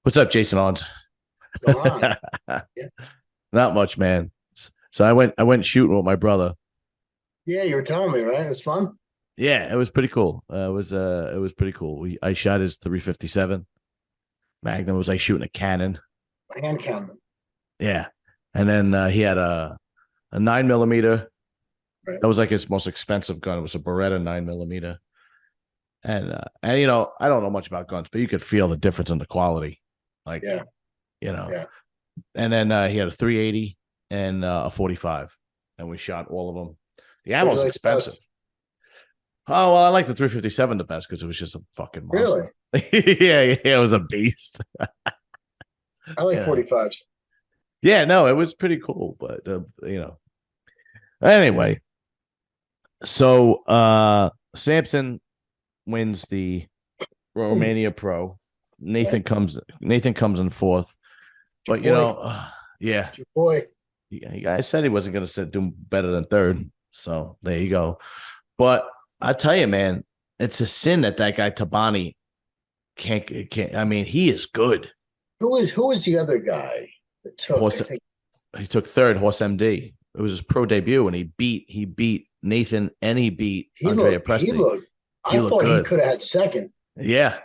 What's up, Jason Owens? Go on. Yeah. Not much, man. So I went shooting with my brother. Yeah, you were telling me, right? It was fun. Yeah, it was pretty cool. It was pretty cool. I shot his 357 Magnum. It was like shooting a cannon. Hand cannon. Yeah, and then he had a 9 millimeter. Right. That was like his most expensive gun. It was a Beretta 9 millimeter. And I don't know much about guns, but you could feel the difference in the quality. Like Yeah. you know, Yeah. and then he had a 380 and a 45, and we shot all of them. The What'd you ammo's like the expensive. best? Oh well, I like the 357 the best because it was just a fucking Really? monster. Yeah, it was a beast. I like you know, 45s. yeah, no, it was pretty cool, but anyway. So Samson wins the Hmm. Romania Pro. Yeah. Nathan comes in fourth, It's your but boy. yeah, It's your boy. you guys said he wasn't going to do better than third, so there you go. But I tell you, man, it's a sin that guy Tabani can't. I mean, he is good. Who was the other guy that took? I Horse, think he took third. Horse MD. It was his pro debut, and he beat Nathan, and he beat he Andrea looked he Presti. looked He I looked thought he good. could have had second. Yeah,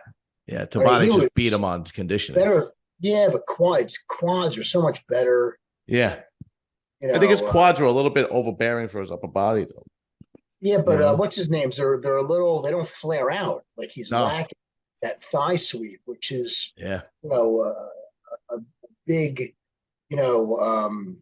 yeah. I mean, Tabani he was just beat him on conditioning. better. Yeah, but quads are so much better. Yeah, You I think his know, quads were a little bit overbearing for his upper body, though. yeah, You but know? what's his names? They're a little. They don't flare out like he's No. lacking that thigh sweep, which is Yeah. you know a big you know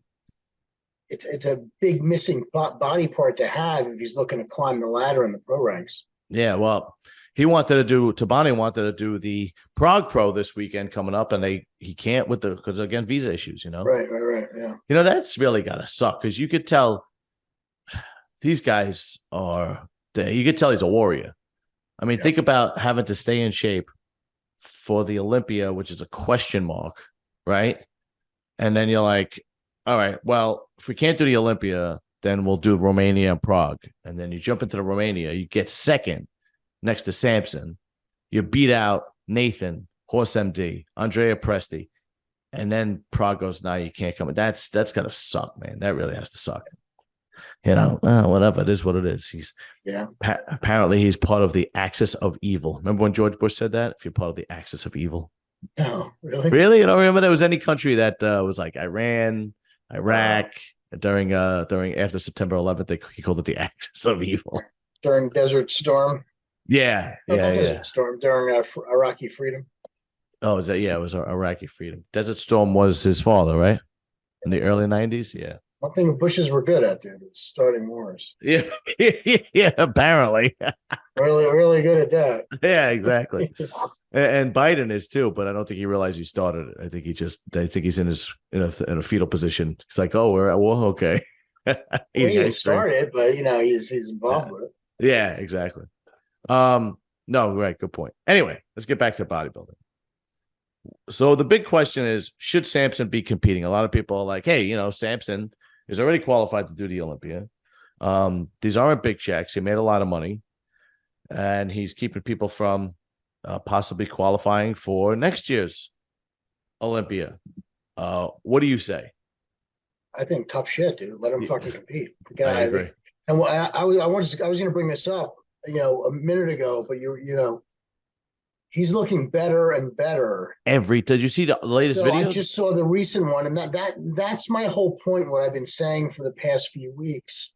it's a big missing body part to have if he's looking to climb the ladder in the pro ranks. Yeah. Well, Tabani wanted to do the Prague Pro this weekend coming up, and he can't because again visa issues. Right, right, right. Yeah, That's really gotta suck because you could tell these guys are. You could tell he's a warrior. I mean, yeah. think about having to stay in shape for the Olympia, which is a question mark, right? And then you're like, all right, well, if we can't do the Olympia, then we'll do Romania and Prague. And then you jump into the Romania, you get second next to Samson. You beat out Nathan, Horse MD, Andrea Presti. And then Prague goes, now you can't come. That's gotta suck, man. That really has to suck. Whatever. It is what it is. Yeah. Apparently he's part of the axis of evil. Remember when George Bush said that? If you're part of the axis of evil. No, really. Really? You don't remember there was any country that was like Iran, Uh, Iraq during after September 11th? He called it the axis of evil. During Desert Storm, Yeah, no, yeah, not yeah. Desert Storm. During Iraqi Freedom. Oh, is that? Yeah, it was Iraqi freedom. Desert Storm was his father, right? In the early '90s. Yeah, One thing the Bushes were good at, dude, was starting wars. yeah, yeah. Apparently, Really, really good at that. yeah, exactly. And Biden is too, but I don't think he realized he started it. I think he's in a fetal position. He's like, oh, we're at war, okay, Well, he eating didn't ice cream. start it, but he's involved with it. Yeah, exactly. No, right, good point. Anyway, let's get back to bodybuilding. So the big question is, should Samson be competing? A lot of people are like, hey, Samson is already qualified to do the Olympia. These aren't big checks. He made a lot of money, and he's keeping people from possibly qualifying for next year's Olympia. What do you say? I think tough shit, dude. Let him Yeah, fucking compete. The I guy, agree. and I was going to bring this up, a minute ago, but he's looking better and better. Did you see the latest So I videos? just saw the recent one, and that's my whole point. What I've been saying for the past few weeks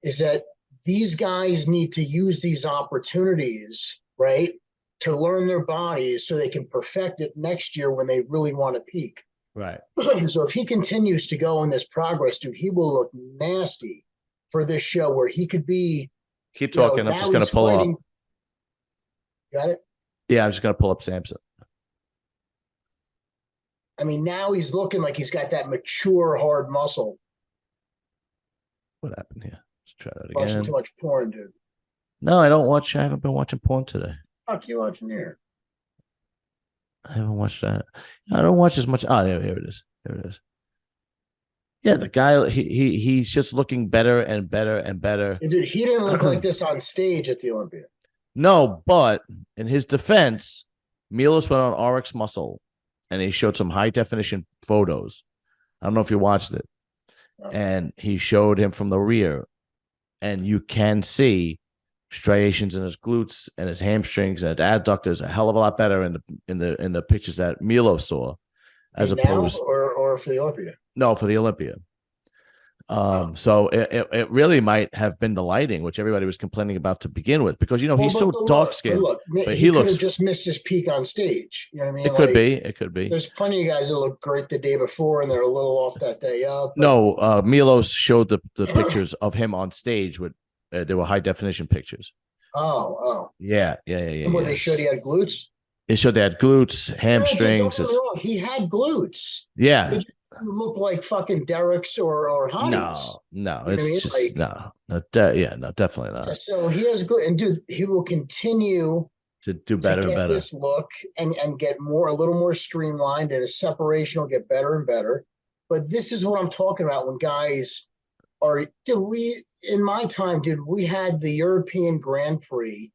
is that these guys need to use these opportunities, right, to learn their bodies so they can perfect it next year when they really want to peak. Right. So if he continues to go in this progress, dude, he will look nasty for this show where he could be, Keep talking. I'm now just gonna he's pull fighting. up. Got it? Yeah, I'm just gonna pull up Samson. I mean, now he's looking like he's got that mature, hard muscle. What happened here? Let's try that Watching too again. much porn, dude. No, I don't watch. I haven't been watching porn today. Fuck you watching here. I haven't watched that. I don't watch as much. Oh, here it is. Here it is. Yeah, the guy he's just looking better and better and better. And dude, he didn't look like this on stage at the Olympia. No, but in his defense, Milos went on RX Muscle, and he showed some high definition photos. I don't know if you watched it. No. And he showed him from the rear, and you can see striations in his glutes and his hamstrings and his adductors a hell of a lot better in the pictures that Milo saw, as opposed or for the Olympia. No, for the Olympia. So it really might have been the lighting, which everybody was complaining about to begin with, because he's so dark skinned. Look, but he could have just missed his peak on stage. You know what I mean? It could be. It could be. There's plenty of guys that look great the day before, and they're a little off that day up. No, Milos showed the pictures of him on stage with there were high definition pictures. Yeah. And what they showed, he had glutes. It showed they had glutes, hamstrings. Don't get me wrong, he had glutes. Yeah. They just look like fucking Derek's or Hotties. No, it's just like, no, definitely not. So he has good, and dude, he will continue to do better and better. This look and get a little more streamlined, and his separation will get better and better. But this is what I'm talking about when guys are. In my time, dude, we had the European Grand Prix.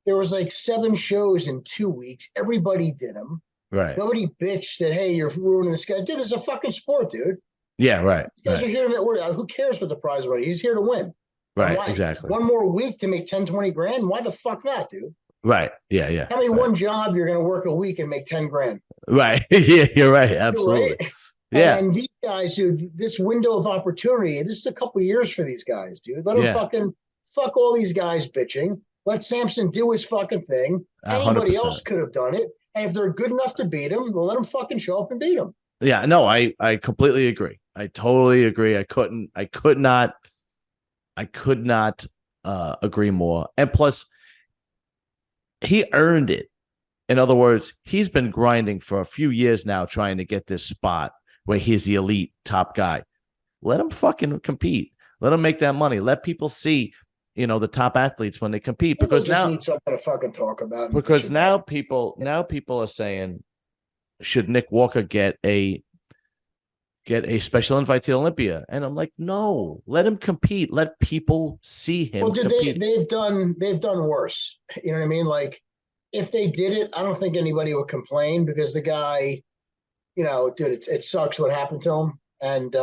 There was like 7 shows in 2 weeks. Everybody did them. Right. Nobody bitched that, hey, you're ruining this guy. Dude, this is a fucking sport, dude. Yeah, right. These guys are here to win. Who cares what the prize money? He's here to win. Right, exactly. One more week to make 10, 20 grand? Why the fuck not, dude? Right. Yeah. Tell me one job you're going to work a week and make 10 grand. Right. Yeah, you're right. Absolutely. Right? Yeah. And these guys, dude, this window of opportunity, this is a couple of years for these guys, dude. Let them fuck all these guys bitching. Let Samson do his fucking thing. 100%. Anybody else could have done it. And if they're good enough to beat him, we'll let them fucking show up and beat him. Yeah, no, I completely agree. I totally agree. I could not agree more. And plus, he earned it. In other words, he's been grinding for a few years now, trying to get this spot where he's the elite top guy. Let him fucking compete. Let him make that money. Let people see, the top athletes when they compete. Because now need something to fucking talk about. Because now people are saying, should Nick Walker get a special invite to Olympia? And I'm like, no, let him compete. Let people see him. Well, dude, they've done worse. You know what I mean? Like, if they did it, I don't think anybody would complain, because the guy, dude, it sucks what happened to him. And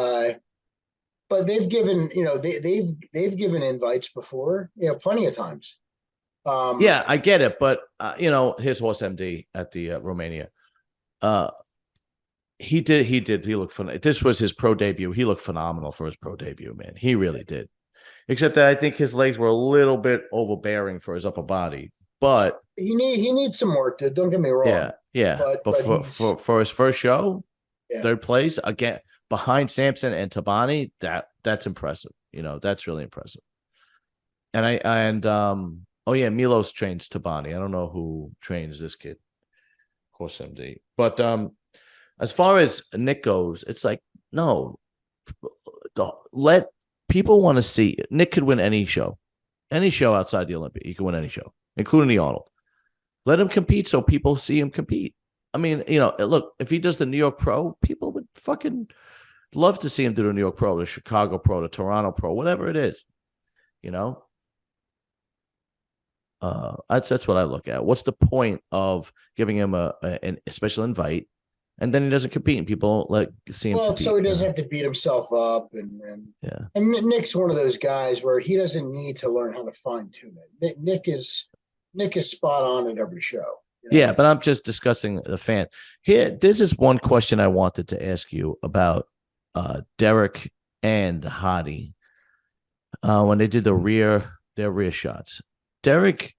but they've given, they've given invites before, plenty of times. Yeah, I get it, but his horse MD at the Romania, he looked phenomenal. This was his pro debut. He looked phenomenal for his pro debut, man. He really did. Except that I think his legs were a little bit overbearing for his upper body, but he needs some work, dude. Don't get me wrong. Yeah. But for his first show, third place again behind Samson and Tabani, that's impressive. That's really impressive. And Milos trains Tabani. I don't know who trains this kid, course MD. But as far as Nick goes, it's like, no, let people want to see. Nick could win any show outside the Olympia. He could win any show, including the Arnold. Let him compete so people see him compete. I mean, look, if he does the New York Pro, people would fucking love to see him do the New York Pro, the Chicago Pro, the Toronto Pro, whatever it is. That's what I look at. What's the point of giving him a special invite, and then he doesn't compete, and people see him compete? So he doesn't have to beat himself up, and Nick's one of those guys where he doesn't need to learn how to fine tune it. Nick is spot on at every show. Yeah, but I'm just discussing the fan. Here, this is one question I wanted to ask you about Derek and Hottie when they did their rear shots. Derek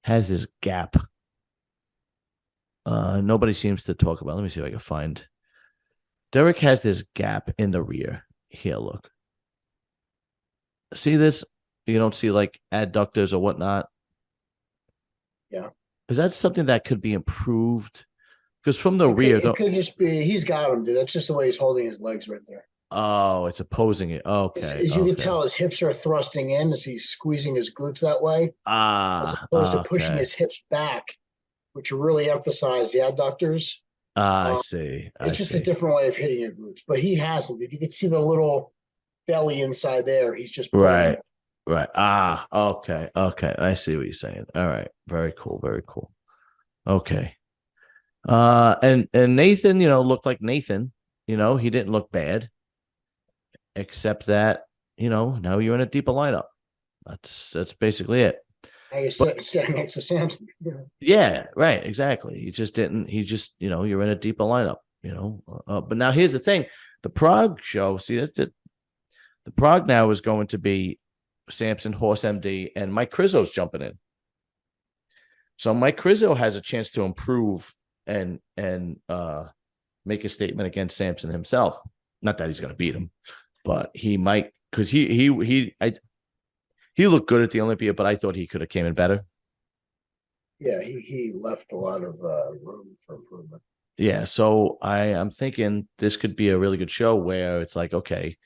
has this gap. Nobody seems to talk about. Let me see if I can find. Derek has this gap in the rear. Here, look. See this? You don't see like adductors or whatnot. Yeah. Is that something that could be improved? Because from the rear, it could just be he's got him, dude. That's just the way he's holding his legs right there. Oh, it's opposing it. Okay. As you can tell, his hips are thrusting in as he's squeezing his glutes that way. As opposed to pushing his hips back, which really emphasize the adductors. I see. It's just a different way of hitting your glutes. But he hasn't, dude. You can see the little belly inside there. He's just right. Okay. I see what you're saying. All right. Very cool. Okay. And Nathan, looked like Nathan. He didn't look bad, except that, now you're in a deeper lineup. That's basically it. Now you're But sitting next to Samson. yeah, right, exactly. You're in a deeper lineup. But now here's the thing: the Prague show. See, the Prague now is going to be Samson, Horse MD, and Mike Crizzo's jumping in. So Mike Crizzo has a chance to improve and make a statement against Samson himself. Not that he's going to beat him, but he might, because he looked good at the Olympia, but I thought he could have came in better. Yeah, he left a lot of room for improvement. Yeah, so I'm thinking this could be a really good show where it's like, okay,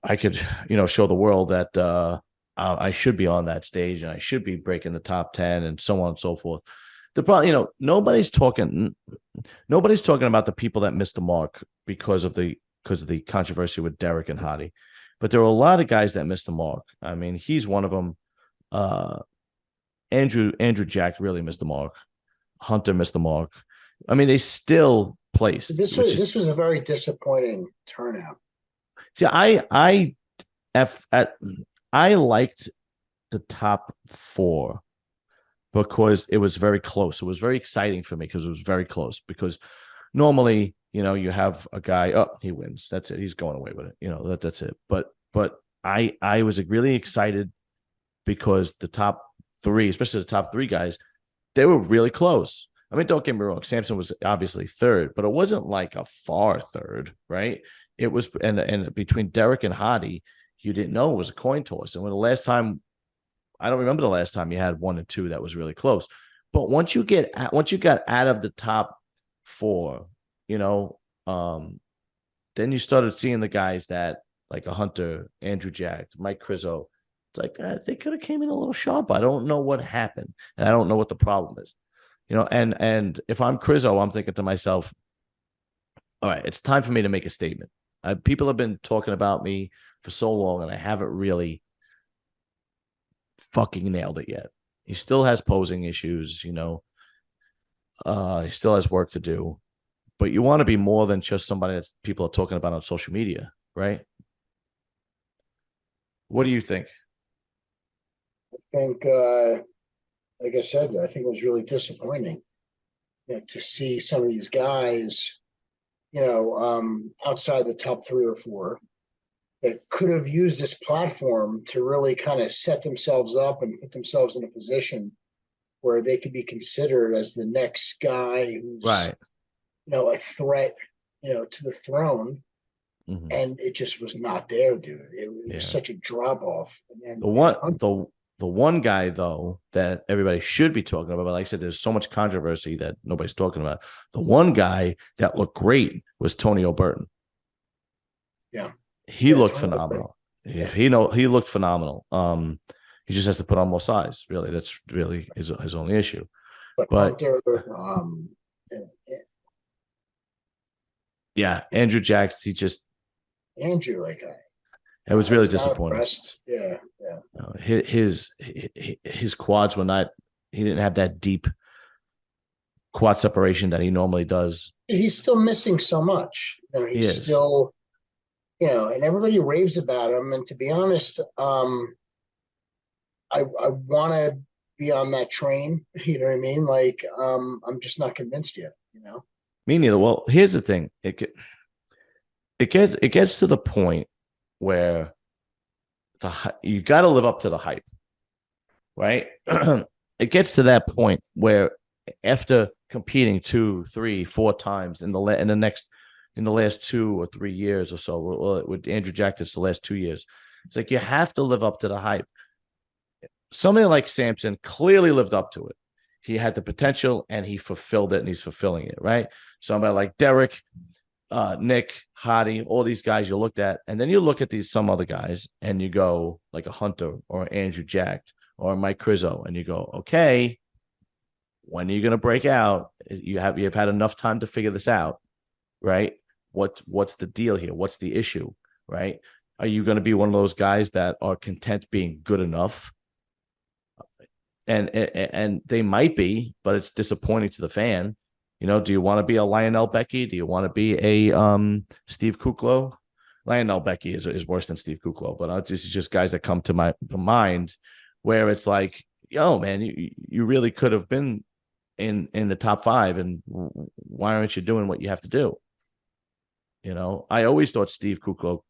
I could, show the world that I should be on that stage and I should be breaking the top 10 and so on and so forth. The problem, nobody's talking about the people that missed the mark because of the controversy with Derek and Hottie, but there were a lot of guys that missed the mark. I mean, he's one of them. Andrew Jack really missed the mark. Hunter missed the mark. I mean, they still placed. This was a very disappointing turnout. See, I liked the top 4 because it was very close. It was very exciting for me because it was very close. Because normally, you have a guy, oh, he wins. That's it. He's going away with it. That's it. But I was really excited because the top 3, especially the top 3 guys, they were really close. I mean, don't get me wrong. Samson was obviously 3rd, but it wasn't like a far 3rd, right? It was, and between Derek and Hottie, you didn't know it was a coin toss. And when the last time, I don't remember the last time you had 1 and 2 that was really close. But once you got out of the top 4, then you started seeing the guys that like a Hunter, Andrew Jack, Mike Crizzo. It's like they could have came in a little sharp. I don't know what happened, and I don't know what the problem is. And if I'm Crizzo, I'm thinking to myself, all right, it's time for me to make a statement. People have been talking about me for so long, and I haven't really fucking nailed it yet. He still has posing issues, he still has work to do, but you want to be more than just somebody that people are talking about on social media, right? What do you think? I think, like I said, I think it was really disappointing, to see some of these guys, outside the top 3 or 4 that could have used this platform to really kind of set themselves up and put themselves in a position where they could be considered as the next guy who's, Right. A threat, to the throne. Mm-hmm. And it just was not there, dude. It was such a drop off. And the one guy though that everybody should be talking about, but like I said, there's so much controversy that nobody's talking about. The one guy that looked great was Tony O'Burton. Yeah, he looked phenomenal. Yeah, he looked phenomenal. He just has to put on more size. Really, that's really his only issue. But Hunter, yeah, Andrew Jack, Andrew, it was really disappointing. Yeah. His quads were not. He didn't have that deep quad separation that he normally does. He's still missing so much. He's still, and everybody raves about him. And to be honest, I want to be on that train. You know what I mean? I'm just not convinced yet. Me neither. Well, here's the thing. It gets to the point where you got to live up to the hype, right? It gets to that point where after competing 2, 3, 4 times in the last 2 or 3 years or so, with Andrew Jack, it's the last 2 years. It's like you have to live up to the hype. Somebody like Samson clearly lived up to it. He had the potential and he fulfilled it, and he's fulfilling it, right? Somebody like Derek, Nick, Hottie, all these guys you looked at, and then you look at some other guys and you go like a Hunter or Andrew Jack or Mike Crizzo, and you go, okay, when are you going to break out? You've had enough time to figure this out, right? What's the deal here? What's the issue, right? Are you going to be one of those guys that are content being good enough? And they might be, but it's disappointing to the fan, You know, do you want to be a Lionel Becky? Do you want to be a Steve Kuklo? Lionel Becky is worse than Steve Kuklo, but this is just guys that come to my mind where it's like, yo, man, you really could have been in the top 5, and why aren't you doing what you have to do? You know, I always thought Steve Kuklo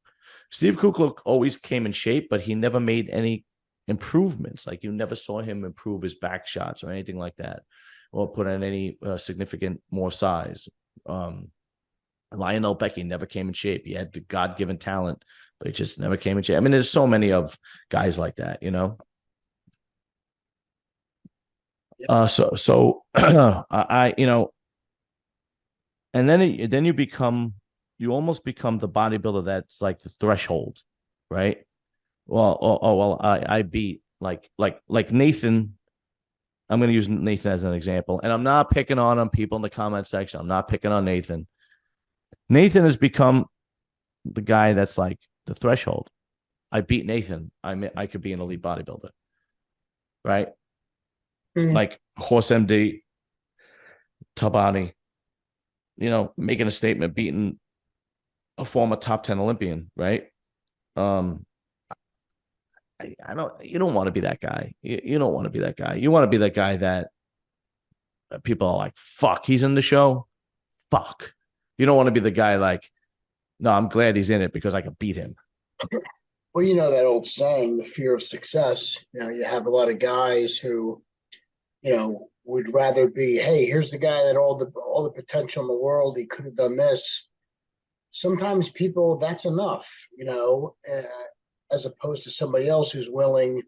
always came in shape, but he never made any improvements. Like, you never saw him improve his back shots or anything like that, or put on any significant more size. Lionel Becky never came in shape. He had the God-given talent, but he just never came in shape. I mean, there's so many of guys like that, you know? So I, you know, and then you almost become the bodybuilder that's like the threshold, right? Well, I beat like Nathan. I'm going to use Nathan as an example, and I'm not picking on him. People in the comment section, I'm not picking on Nathan. Nathan has become the guy that's like the threshold. I beat Nathan. I could be an elite bodybuilder, right? Mm-hmm. Like Horse MD, Tabani, you know, making a statement, beating a former top 10 Olympian, right? I don't. You don't want to be that guy. You don't want to be that guy. You want to be that guy that people are like, "Fuck, he's in the show." Fuck. You don't want to be the guy like, "No, I'm glad he's in it because I can beat him." Well, you know that old saying, the fear of success. You know, you have a lot of guys who, you know, would rather be, hey, here's the guy that all the potential in the world. He could have done this. Sometimes people, that's enough, you know, as opposed to somebody else who's willing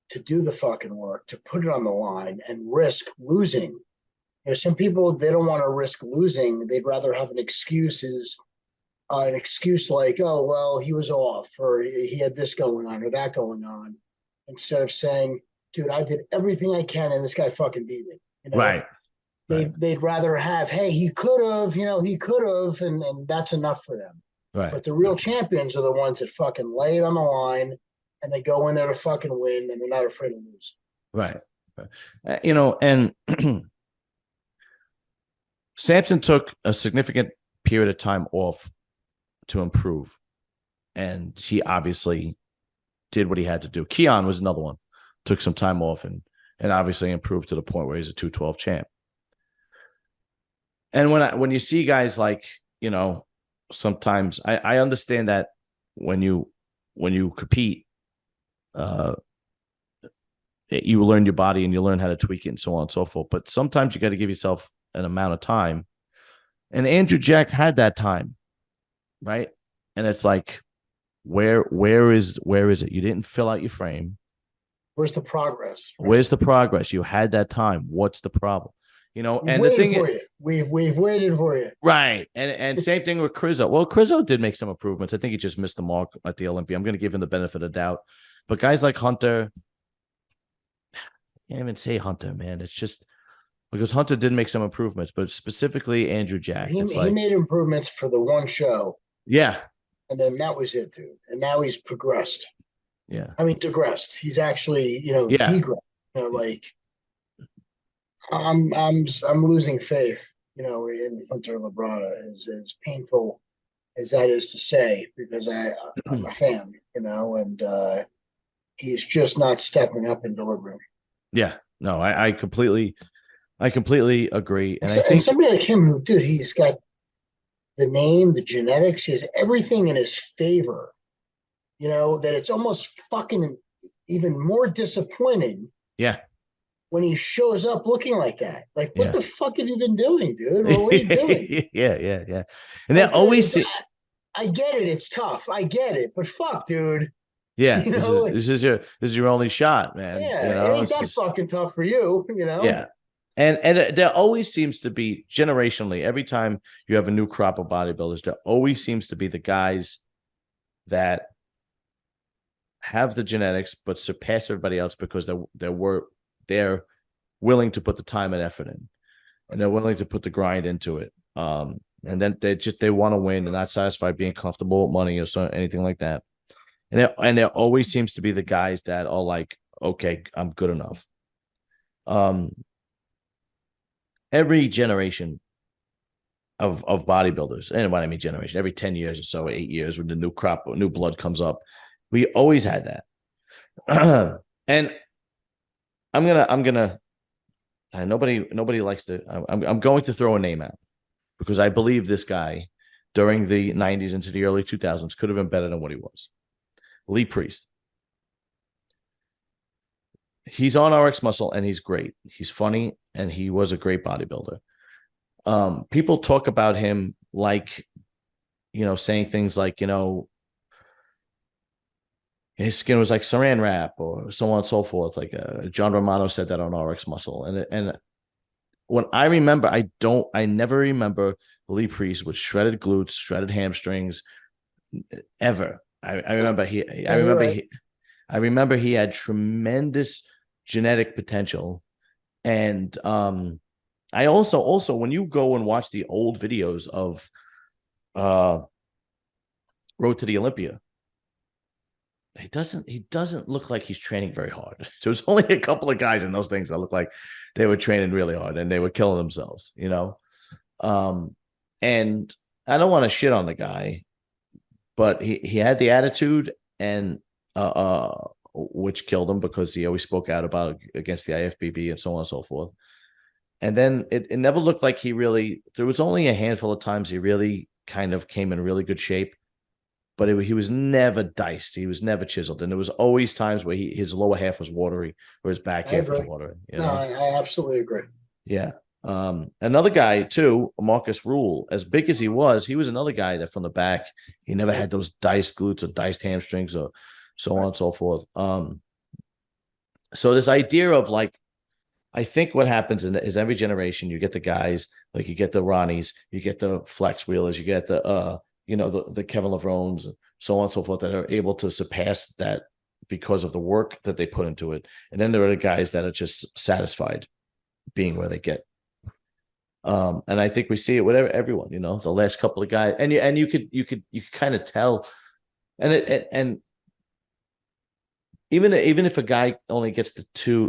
to do the fucking work, to put it on the line and risk losing. You know, some people, they don't want to risk losing. They'd rather have an excuse like, oh, well, he was off, or he had this going on or that going on, instead of saying, dude, I did everything I can and this guy fucking beat me. You know? Right. They'd rather have, hey, he could have, and that's enough for them. Right. But the real champions are the ones that fucking lay it on the line, and they go in there to fucking win, and they're not afraid to lose. Right. You know, and Samson took a significant period of time off to improve, and he obviously did what he had to do. Keon was another one, took some time off and obviously improved to the point where he's a 212 champ. And when you see guys like, you know, sometimes I understand that when you compete, you learn your body and you learn how to tweak it and so on and so forth. But sometimes you got to give yourself an amount of time. And Andrew Jack had that time, right? And it's like, where is it? You didn't fill out your frame. Where's the progress? Right? Where's the progress? You had that time. What's the problem? You know, and the thing is, we've waited for you. Right. And same thing with Crizzo. Well, Crizzo did make some improvements. I think he just missed the mark at the Olympia. I'm going to give him the benefit of doubt. But guys like Hunter, I can't even say Hunter, man. It's just because Hunter did make some improvements, but specifically Andrew Jack. He made improvements for the one show. Yeah. And then that was it, dude. And now he's progressed. Yeah. I mean, digressed. He's actually, degressed. You know, like, I'm losing faith, you know, in Hunter Labrada, as painful as that is to say, because I'm a fan, you know, and he's just not stepping up and delivering. Yeah, no, I completely agree, and I think somebody like him, who, dude, he's got the name, the genetics, he has everything in his favor, you know, that it's almost fucking even more disappointing. Yeah. When he shows up looking like that, like, what the fuck have you been doing, dude? Or what are you doing? Yeah. And that always, I get it. It's tough. I get it, but fuck, dude. Yeah, this is your only shot, man. Yeah, you know? It ain't that fucking tough for you, you know. Yeah, and there always seems to be generationally, every time you have a new crop of bodybuilders, there always seems to be the guys that have the genetics but surpass everybody else because they're willing to put the time and effort in, and they're willing to put the grind into it. And then they want to win and not satisfied being comfortable with money or anything like that. And there always seems to be the guys that are like, okay, I'm good enough. every generation of bodybuilders, and when I mean generation, every 10 years or so, 8 years, when the new crop, new blood comes up, we always had that. And I'm gonna nobody likes to. I'm going to throw a name out because I believe this guy during the 90s into the early 2000s could have been better than what he was. Lee Priest. He's on RX Muscle and he's great. He's funny and he was a great bodybuilder. People talk about him like, saying things like, his skin was like saran wrap or so on and so forth. Like John Romano said that on RX Muscle. And when I remember, I never remember Lee Priest with shredded glutes, shredded hamstrings ever. I remember I remember he had tremendous genetic potential. And I also when you go and watch the old videos of Road to the Olympia, he doesn't look like he's training very hard. So it's only a couple of guys in those things that look like they were training really hard and they were killing themselves, and I don't want to shit on the guy, but he had the attitude and which killed him because he always spoke out about against the IFBB and so on and so forth. And then it never looked like there was only a handful of times he really kind of came in really good shape, but he was never diced. He was never chiseled. And there was always times where his lower half was watery or his back half was watery. I absolutely agree. Yeah. Another guy too, Marcus Rule, as big as he was another guy that from the back, he never had those diced glutes or diced hamstrings or so on and so forth. So this idea of like, I think what happens is every generation you get the guys, like you get the Ronnies, you get the Flex Wheelers, you get the the Kevin Lavrones, so on and so forth, that are able to surpass that because of the work that they put into it. And then there are the guys that are just satisfied being where they get. And I think we see it with everyone, the last couple of guys, and you could kind of tell, and even if a guy only gets the two,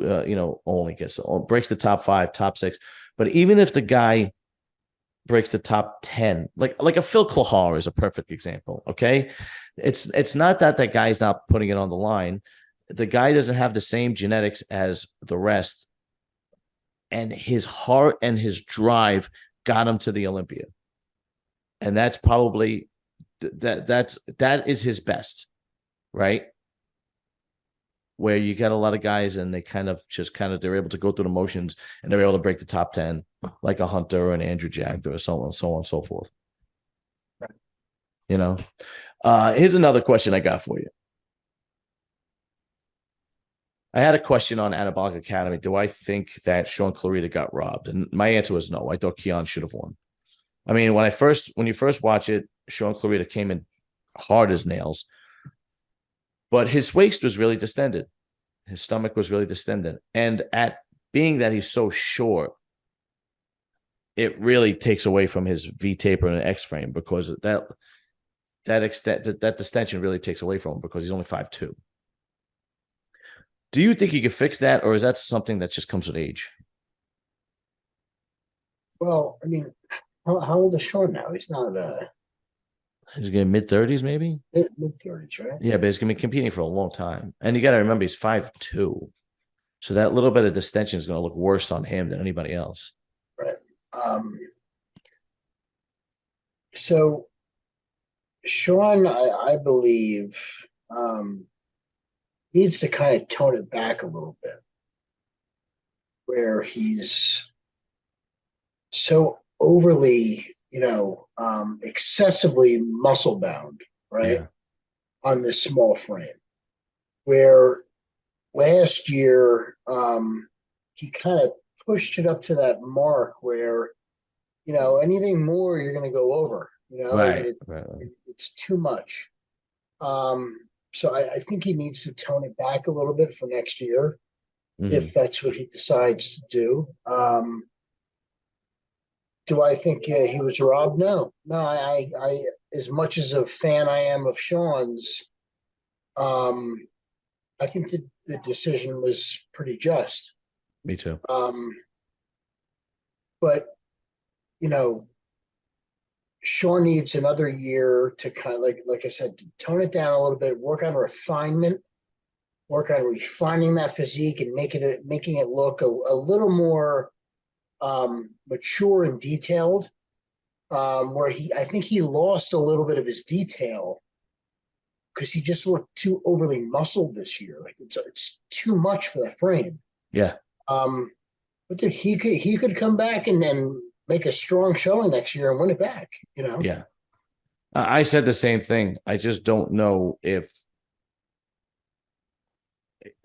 breaks the top 5, top 6, but even if the guy breaks the top 10, like a Phil Klahar is a perfect example. Okay, it's not that guy's not putting it on the line. The guy doesn't have the same genetics as the rest, and his heart and his drive got him to the Olympia, and that's probably that is his best, right? Where you get a lot of guys and they they're able to go through the motions and they're able to break the top 10, like a Hunter or an Andrew Jack or so on and so forth. Here's another question I got for you. I had a question on Anabolic Academy. Do I think that Sean Clarita got robbed? And my answer was no. I thought Keon should have won. I mean, when you first watch it, Sean Clarita came in hard as nails, but his waist was really distended. His stomach was really distended. And at being that he's so short, it really takes away from his V taper and X frame, because that distension really takes away from him because he's only 5'2". Do you think he could fix that, or is that something that just comes with age? Well, I mean, how old is Sean now? He's not He's getting mid-30s, maybe? Mid-30s, right? Yeah, but he's going to be competing for a long time. And you got to remember, he's 5'2". So that little bit of distension is going to look worse on him than anybody else. Right. So Sean, I believe, needs to kind of tone it back a little bit, where he's so overly, excessively muscle bound, right? Yeah. On this small frame, where last year he kind of pushed it up to that mark where, anything more you're going to go over, Right. It's too much. So I think he needs to tone it back a little bit for next year, if that's what he decides to do. Do I think he was robbed? No. I as much as a fan I am of Sean's, I think the decision was pretty just. Me too. but you know, Sean needs another year to kind of like I said, tone it down a little bit, work on refinement, work on refining that physique and making it look a little more mature and detailed. Where I think he lost a little bit of his detail because he just looked too overly muscled this year. Like it's too much for that frame. Yeah. But dude, he could come back and make a strong showing next year and win it back. You know. Yeah. I said the same thing. I just don't know if.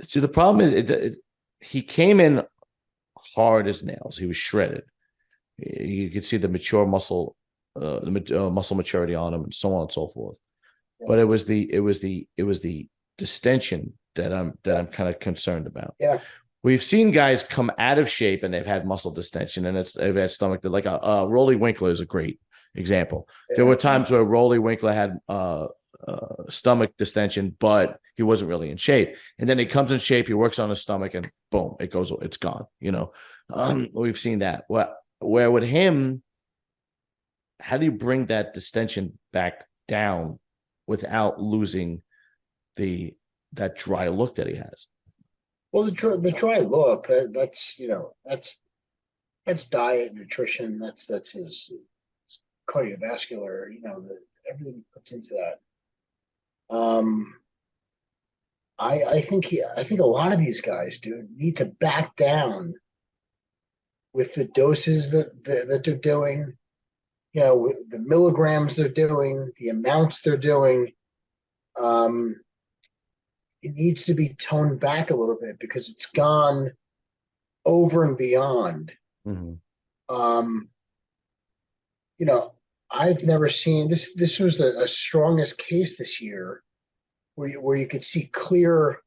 See, the problem is he came in hard as nails. He was shredded. You could see the mature muscle, muscle maturity on him, and so on and so forth. Yeah. But it was the distension that I'm kind of concerned about. Yeah. We've seen guys come out of shape and they've had muscle distension, and they've had stomach. Like Rolly Winkler is a great example. Yeah. There were times where Rolly Winkler had stomach distension, but he wasn't really in shape. And then he comes in shape, he works on his stomach, and boom, it's gone. You know, we've seen that. Where with him, how do you bring that distension back down without losing that dry look that he has? Well, the dry look, that's diet, nutrition, that's his cardiovascular, everything he puts into that. I think a lot of these guys, dude, need to back down with the doses that they're doing, the milligrams they're doing, the amounts they're doing. It needs to be toned back a little bit because it's gone over and beyond. Mm-hmm. I've never seen this. This was the strongest case this year where you could see clear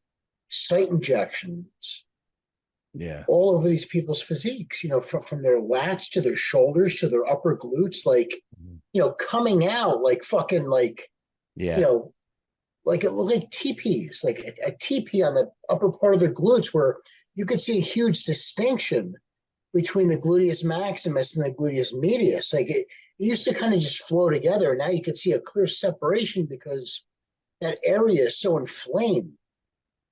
site injections. Yeah. All over these people's physiques, from their lats to their shoulders to their upper glutes, like, coming out like fucking like, yeah. Like it looked like teepees, like a teepee on the upper part of their glutes, where you could see a huge distinction between the gluteus maximus and the gluteus medius. Like it used to kind of just flow together. Now you could see a clear separation because that area is so inflamed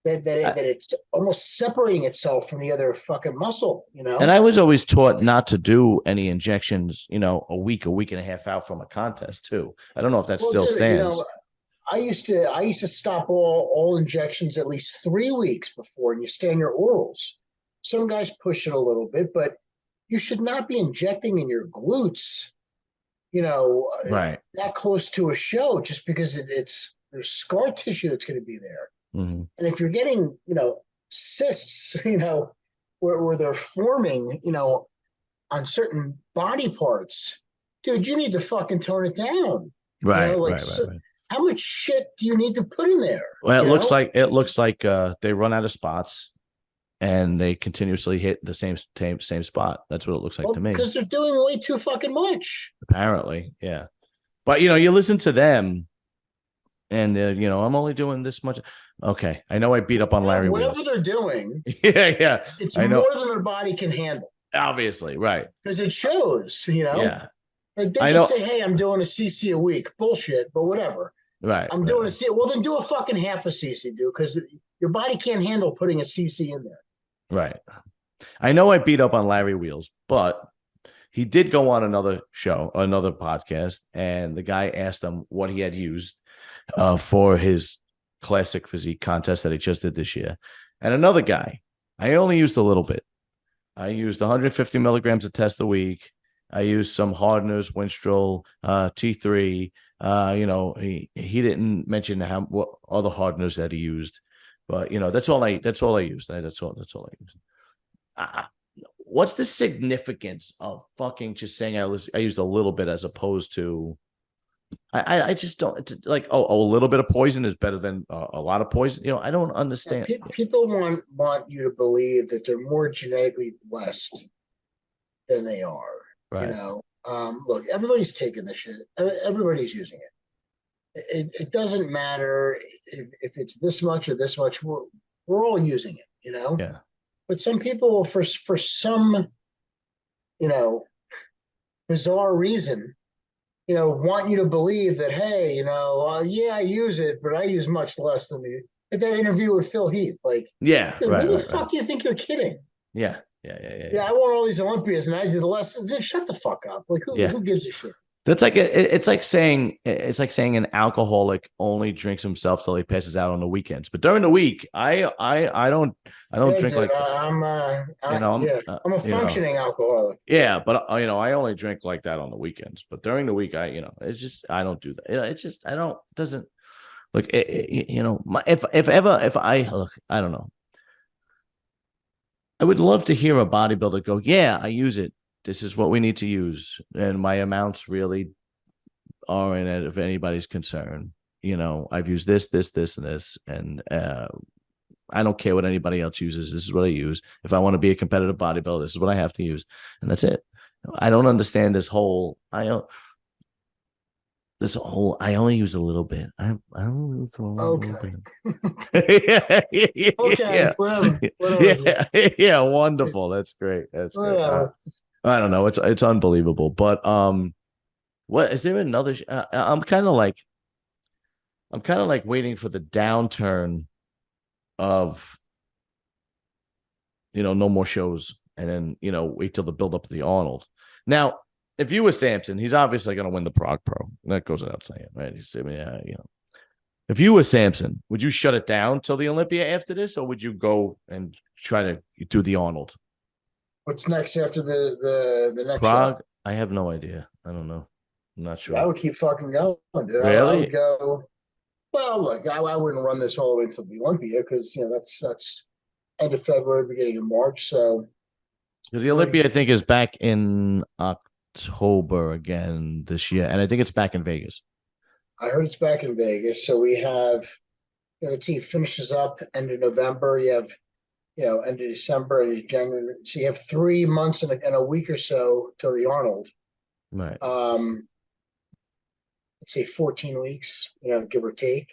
that it's almost separating itself from the other fucking muscle, And I was always taught not to do any injections, a week and a half out from a contest too. I don't know if that still stands. I used to stop all injections at least 3 weeks before, and you stay on your orals. Some guys push it a little bit, but you should not be injecting in your glutes, right, that close to a show, just because there's scar tissue that's going to be there. Mm-hmm. And if you're getting, cysts, where they're forming, on certain body parts, dude, you need to fucking tone it down. Right, right. How much shit do you need to put in there? Well, it looks like they run out of spots and they continuously hit the same spot. That's what it looks like to me. Because they're doing way too fucking much. Apparently, yeah. But you listen to them, and I'm only doing this much. Okay, I know I beat up on Larry. Whatever they're doing, yeah, it's more than their body can handle. Obviously, right? Because it shows, Yeah. Like they can say, "Hey, I'm doing a CC a week." Bullshit, but whatever. Right. I'm doing a CC. Well, then do a fucking half a CC, dude, because your body can't handle putting a CC in there. Right. I know I beat up on Larry Wheels, but he did go on another podcast, and the guy asked him what he had used for his classic physique contest that he just did this year. And another guy, I only used a little bit. I used 150 milligrams of test a week. I used some hardeners, Winstrol, T3. He didn't mention what other hardeners that he used, but that's all I used. That's all I used. What's the significance of fucking just saying I used a little bit as opposed to I just don't like a little bit of poison is better than a lot of poison. I don't understand. People want you to believe that they're more genetically blessed than they are. Right. Look, everybody's taking this shit. Everybody's using it. It doesn't matter if it's this much or this much. We're all using it, Yeah. But some people, for some you know, bizarre reason, want you to believe that, hey, yeah, I use it, but I use much less than the at that interview with Phil Heath. Like, Yeah, dude, right, who the right, right. fuck do you think you're kidding? Yeah, yeah, yeah, yeah, Yeah, yeah. I won all these Olympias and I did less. Just shut the fuck up. Like, who Yeah. who gives a shit? That's like it's like saying an alcoholic only drinks himself till he passes out on the weekends. But during the week, I don't Yeah, drink dude, like yeah, I'm a functioning alcoholic. yeah, but I only drink like that on the weekends. But during the week, it's just I don't do that. It's just I don't doesn't look. If ever if I look, I don't know. I would love to hear a bodybuilder go, yeah, I use it. This is what we need to use, and my amounts really aren't it if anybody's concerned. I've used this, and this, and I don't care what anybody else uses. This is what I use. If I want to be a competitive bodybuilder, this is what I have to use, and that's it. I don't understand this whole. I don't. This whole. I only use a little bit. I only use a little Okay, bit. Yeah, okay, yeah, whatever, dude. yeah, yeah. Wonderful. That's great. That's great. Whatever. I don't know. It's unbelievable. But what is there another? I'm kind of like waiting for the downturn of no more shows, and then wait till the build up of the Arnold. Now, if you were Samson, he's obviously going to win the Prague Pro. That goes without saying, right? If you were Samson, would you shut it down till the Olympia after this, or would you go and try to do the Arnold? What's next after the next show? Prague? I have no idea. I don't know. I'm not I sure. would keep fucking going, dude. I would Really? go. Well, look, I wouldn't run this all the way until the Olympia because that's end of February, beginning of March. So Because the what do Olympia, you? I think, is back in October again this year, and I think it's back in Vegas. I heard it's back in Vegas. So we have the team finishes up end of November. You have end of December and January. So you have 3 months and a week or so till the Arnold. Right. Um, let's say 14 weeks, give or take.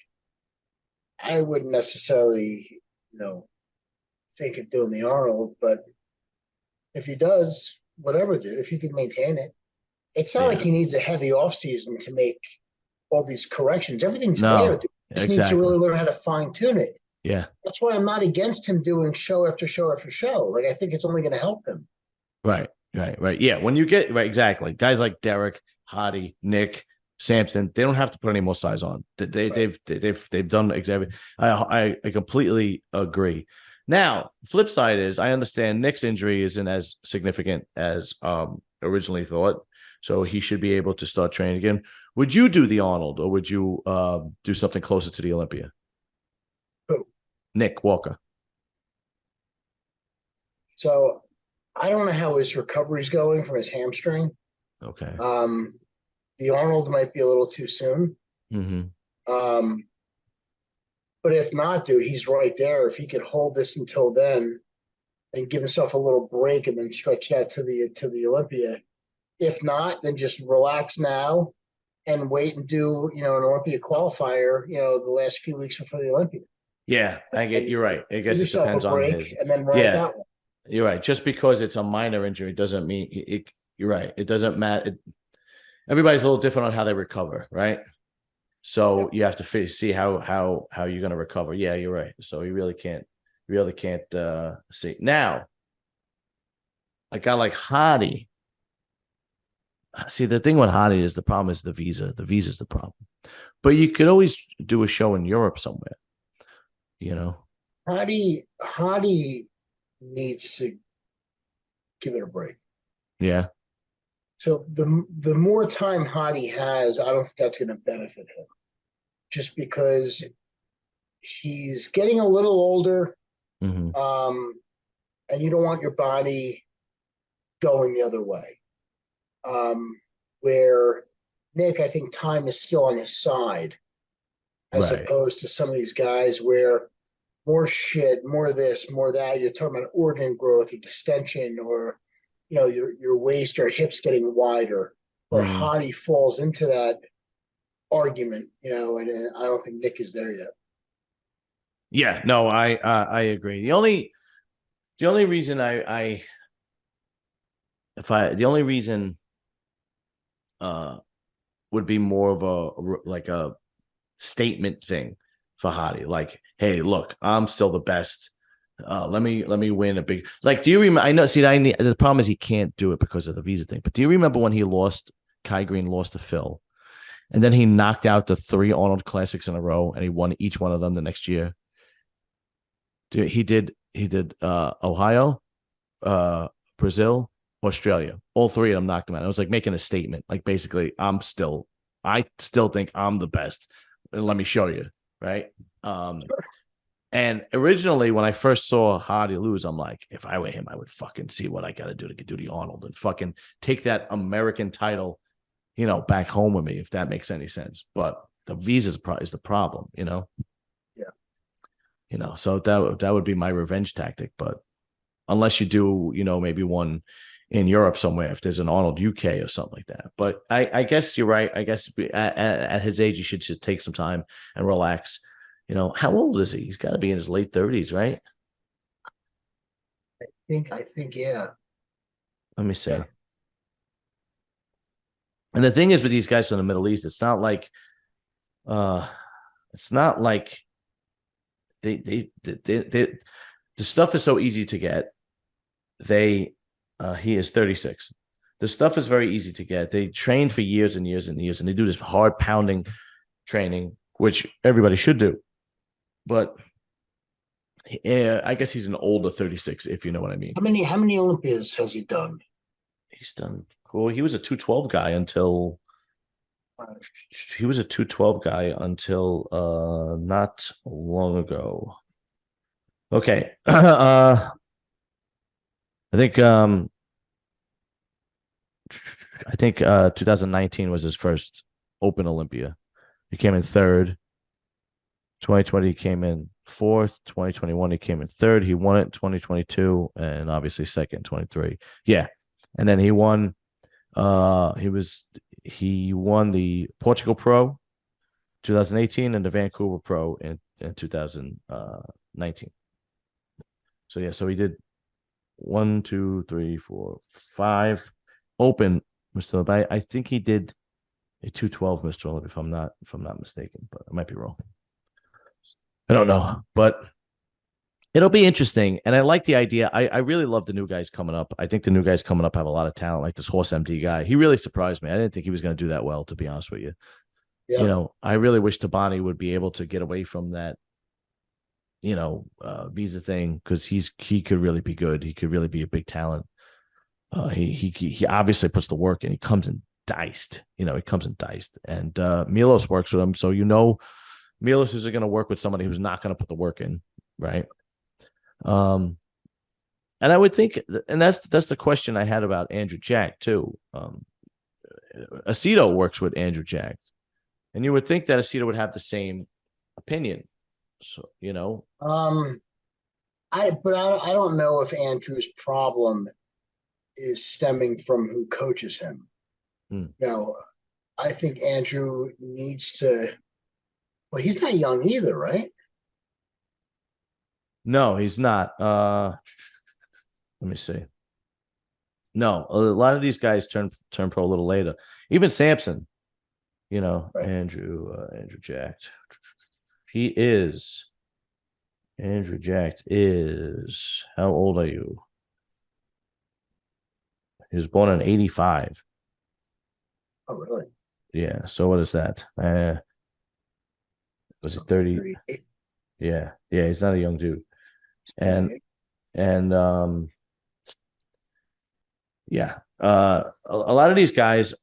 I wouldn't necessarily, think of doing the Arnold, but if he does, whatever, dude, if he can maintain it, it's not like Yeah. he needs a heavy off season to make all these corrections. Everything's there, No. dude. He just needs to Exactly. really learn how to fine tune it. Yeah. That's why I'm not against him doing show after show after show. Like I think it's only going to help him. Right. Right. Right. Yeah. When you get right, exactly. Guys like Derek, Hottie, Nick, Samson, they don't have to put any more size on. Right. They've done exactly. I completely agree. Now, flip side is I understand Nick's injury isn't as significant as originally thought, so he should be able to start training again. Would you do the Arnold, or would you do something closer to the Olympia? Who? Nick Walker. So I don't know how his recovery's going from his hamstring. Okay. Um, the Arnold might be a little too soon. Mm-hmm. Um, but if not, dude, he's right there. If he could hold this until then and give himself a little break and then stretch that to the Olympia. If not, then just relax now and wait and do an Olympia qualifier. The last few weeks before the Olympia, Yeah, I get and you're right. I give guess it yourself a depends on his. break and then run it Yeah, that way. you're right. Just because it's a minor injury doesn't mean you're right. It doesn't matter. Everybody's a little different on how they recover, right? Yeah. So you have to see how you're going to recover. Yeah, you're right. So you really can't see now. A guy like Hottie. See, the thing with Hottie is the problem is the visa. The visa is the problem. But you could always do a show in Europe somewhere. You know. Hottie needs to give it a break. Yeah. So the more time Hottie has, I don't think that's going to benefit him. Just because he's getting a little older, Mm-hmm. and you don't want your body going the other way. Where Nick, I think time is still on his side, as Right. opposed to some of these guys where more shit, more this, more that. You're talking about organ growth or distension, or your waist or hips getting wider. Or Mm-hmm. Hottie falls into that argument, and I don't think Nick is there yet. Yeah. No, I agree. The only reason I the only reason would be more of a statement thing for Hadi. Like, hey, look, I'm still the best. Let me win a big, like, do you remember? I know, see, the problem is he can't do it because of the visa thing. But do you remember when he lost? Kai Green lost to Phil, and then he knocked out the 3 Arnold Classics in a row, and he won each one of them the next year. Dude, he did Ohio, Brazil, Australia. All 3 of them knocked him out. It was like making a statement. Like, basically, I still think I'm the best. And let me show you, right? And originally, when I first saw Hardy lose, I'm like, if I were him, I would fucking see what I got to do to do the Arnold and fucking take that American title, back home with me, if that makes any sense. But the visa is the problem, Yeah. So that would be my revenge tactic. But unless you do, maybe one in Europe somewhere, if there's an Arnold UK or something like that. But I guess you're right. I guess at his age, he should take some time and relax. How old is he? He's got to be in his late 30s, right? I think, yeah. Let me see. Yeah. And the thing is with these guys from the Middle East, it's not like they the stuff is so easy to get. He is 36. The stuff is very easy to get. They train for years and years and years, and they do this hard pounding training, which everybody should do. But I guess he's an older 36, if you know what I mean. How many Olympias has he done? He's done cool. He was a 212 guy until not long ago. Okay. I think 2019 was his first Open Olympia. He came in third. 2020 he came in fourth. 2021 he came in third. He won it in 2022 and obviously second in 23. Yeah. And then he won he won the Portugal Pro 2018 and the Vancouver Pro in 2019. So yeah, so he did 1, 2, 3, 4, 5 Open Mr. Olympia. I think he did a 212 Mr. Olympia if I'm not mistaken, but I might be wrong. I don't know, but it'll be interesting. And I like the idea. I really love the new guys coming up. I think the new guys coming up have a lot of talent, like this Horse MD guy. He really surprised me. I didn't think he was going to do that well, to be honest with you. Yeah. I really wish Tabani would be able to get away from that, visa thing, because he could really be good. He could really be a big talent. He obviously puts the work in. He comes in diced. And Milos works with him, so Milos is going to work with somebody who's not going to put the work in, right? And I would think, and that's the question I had about Andrew Jack too. Aceto works with Andrew Jack, and you would think that Aceto would have the same opinion. So I don't know if Andrew's problem is stemming from who coaches him. I think Andrew needs to. Well, he's not young either, right? No, he's not. Let me see. No, a lot of these guys turn pro a little later. Even Samson, Right. Andrew Jack. Andrew Jack is, how old are you? He was born in 85. Oh, really? Yeah. So what is that? Was it 30? 38. Yeah. Yeah. He's not a young dude. And yeah. A lot of these guys,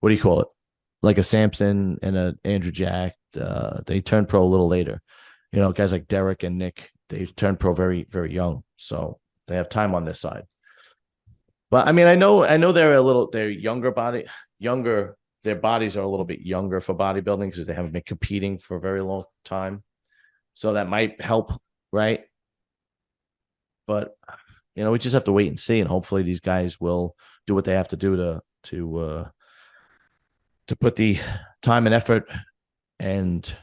what do you call it? Like a Samson and a Andrew Jack, they turned pro a little later. Guys like Derek and Nick, they turned pro very, very young. So they have time on this side. But I mean, I know they're younger. Their bodies are a little bit younger for bodybuilding because they haven't been competing for a very long time. So that might help, right? But we just have to wait and see, and hopefully these guys will do what they have to do to put the time and effort and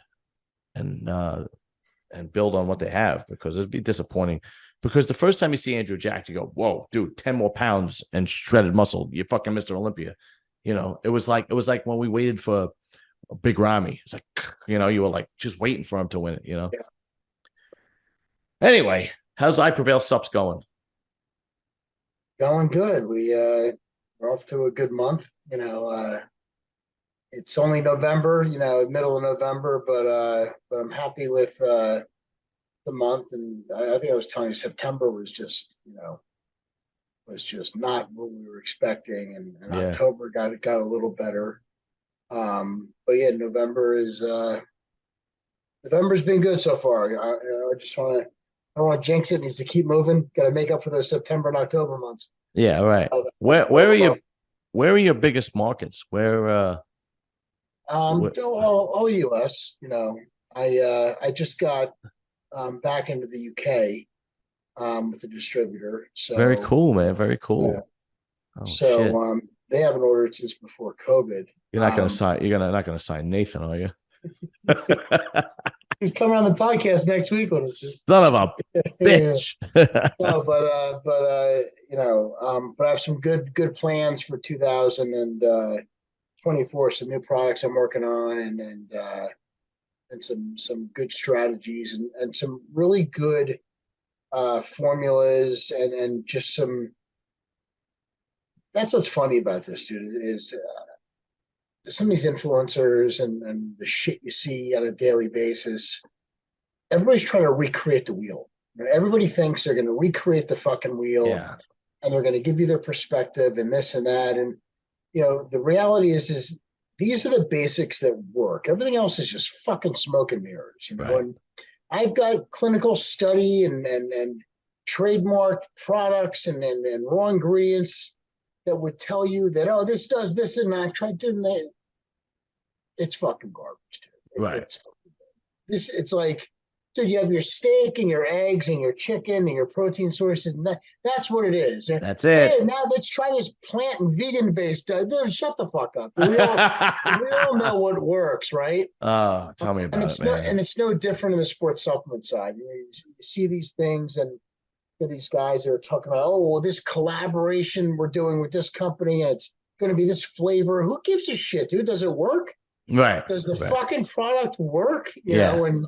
build on what they have, because it'd be disappointing Because the first time you see Andrew jacked, you go, whoa, dude, 10 more pounds and shredded muscle. You're fucking Mr. Olympia. You know, it was like when we waited for a Big Ramy. It's like, you know, you were like just waiting for him to win it, you know? Yeah. Anyway, how's I Prevail Subs going? Going good. We're off to a good month. You know, it's only November, you know, middle of November, but I'm happy with the month. And I think I was telling you September was just, you know, was just not what we were expecting. And Yeah. October got a little better. But yeah, November's been good so far. I just want to, I don't want to jinx it. It needs to keep moving. Got to make up for those September and October months. Yeah, right. Where are your biggest markets? Where All US, you know. I just got back into the UK with the distributor. So very cool, man. Very cool. yeah. Oh So shit. they haven't ordered since before COVID. You're not gonna sign not gonna sign Nathan, are you? He's coming on the podcast next week with us. Son of a bitch. No, you know, but I have some good plans for 2024. Some new products I'm working on, and some good strategies, and some really good formulas, and just some. That's what's funny about this, dude, is some of these influencers and the shit you see on a daily basis. Everybody's trying to recreate the wheel. Everybody thinks they're going to recreate the fucking wheel, Yeah. and they're going to give you their perspective and this and that. And you know, the reality is these are the basics that work. Everything else is just fucking smoke and mirrors, you know. Right. And I've got clinical study and trademarked products and raw ingredients that would tell you that, oh, this does this, and I've tried doing that. It's fucking garbage, dude. Right. It's like, dude, you have your steak and your eggs and your chicken and your protein sources, and that's what it is. That's it. Hey, now let's try this plant and vegan based. Dude, shut the fuck up. We all know what works, right? Oh, tell me about it, man. And it's no different in the sports supplement side. You see these things, and these guys that are talking about, oh, well, this collaboration we're doing with this company, and it's going to be this flavor. Who gives a shit, dude? Does it work? Right. Does the fucking product work? You know, and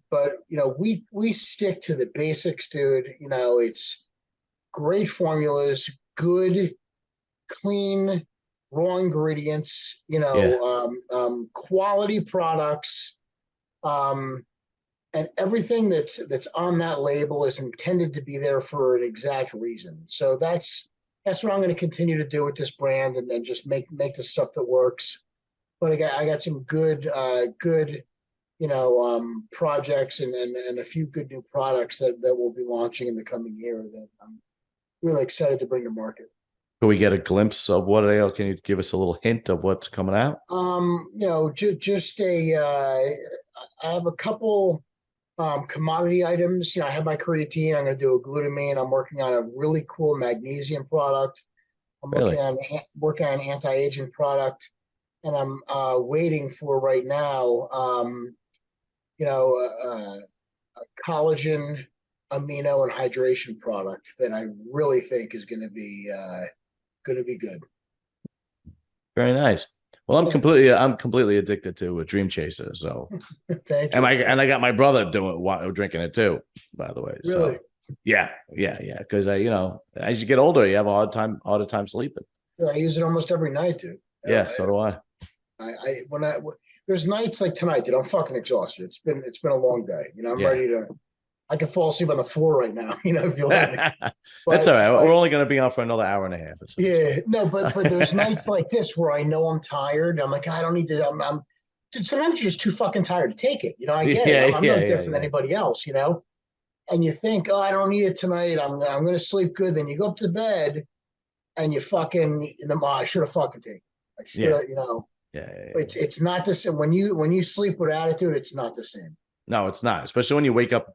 but you know, we stick to the basics, dude. You know, it's great formulas, good, clean, raw ingredients. You know, quality products. And everything that's on that label is intended to be there for an exact reason. So that's what I'm going to continue to do with this brand, and just make the stuff that works. But I got some good you know, projects and a few good new products that we'll be launching in the coming year that I'm really excited to bring to market. Can we get a glimpse of what they are? Can you give us a little hint of what's coming out? You know, just I have a couple commodity items. You know, I have my creatine. I'm going to do a glutamine. I'm working on a really cool magnesium product. I'm working on an anti-aging product, and I'm waiting for right now. You know, a collagen, amino, and hydration product that I really think is going to be good. Very nice. Well, I'm completely addicted to a Dream Chaser. So, Thank you. And I got my brother drinking it too, by the way. Really? So, yeah. Because you know, as you get older, you have a harder time sleeping. I use it almost every night, dude. Yeah, so do I. There's nights like tonight, dude, I'm fucking exhausted. It's been a long day. You know, I'm ready to. I can fall asleep on the floor right now. You know, if you let me. That's all right. We're only going to be on for another hour and a half. But there's nights like this where I know I'm tired. I'm like, I don't need to. I'm dude, sometimes you're just too fucking tired to take it. You know, I get it. I'm no different than anybody else. You know, and you think, oh, I don't need it tonight. I'm going to sleep good. Then you go up to bed, and you fucking I should have fucking taken it. I should have, you know. It's not the same when you sleep with attitude. It's not the same. No, it's not. Especially when you wake up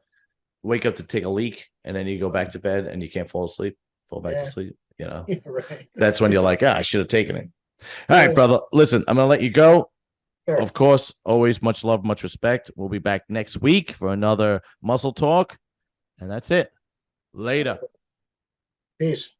to take a leak, and then you go back to bed and you can't fall back to sleep. You know, right. That's when you're like, I should have taken it. All right, brother. Listen, I'm gonna let you go. Sure. Of course, always much love, much respect. We'll be back next week for another muscle talk. And that's it. Later. Peace.